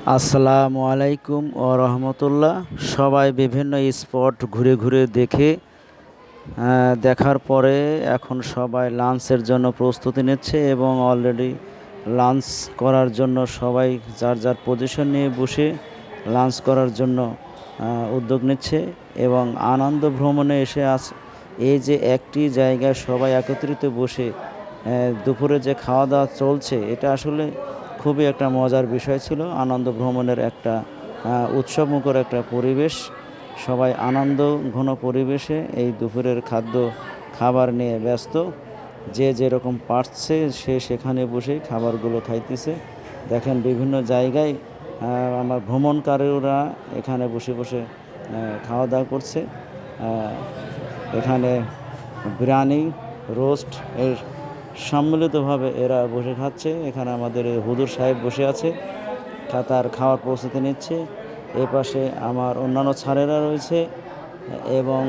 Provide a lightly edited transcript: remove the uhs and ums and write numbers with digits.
আসসালামু আলাইকুম ও রহমতুল্লাহ। সবাই বিভিন্ন স্পট ঘুরে ঘুরে দেখার পরে এখন সবাই লাঞ্চের জন্য প্রস্তুতি নিচ্ছে এবং অলরেডি লাঞ্চ করার জন্য সবাই যার যার পজিশন নিয়ে বসে লাঞ্চ করার জন্য উদ্যোগ নিচ্ছে এবং আনন্দ ভ্রমণে এসে এই যে একটি জায়গায় সবাই একত্রিত বসে দুপুরে যে খাওয়া দাওয়া চলছে, এটা আসলে খুবই একটা মজার বিষয় ছিল। আনন্দ ভ্রমণের একটা উৎসবমুখর একটা পরিবেশ, সবাই আনন্দ ঘন পরিবেশে এই দুপুরের খাবার নিয়ে ব্যস্ত। যে যেরকম পারছে সে সেখানে বসে খাবারগুলো খাইতেছে। দেখেন বিভিন্ন জায়গায় আমার ভ্রমণকারীরা এখানে বসে বসে খাওয়া দাওয়া করছে। এখানে বিরিয়ানি, রোস্ট এর সম্মিলিতভাবে এরা বসে খাচ্ছে। এখানে আমাদের হুজুর সাহেব বসে আছে, তার খাওয়ার প্রস্তুতি নিচ্ছে। এ পাশে আমার অন্যান্য ছাড়েরা রয়েছে এবং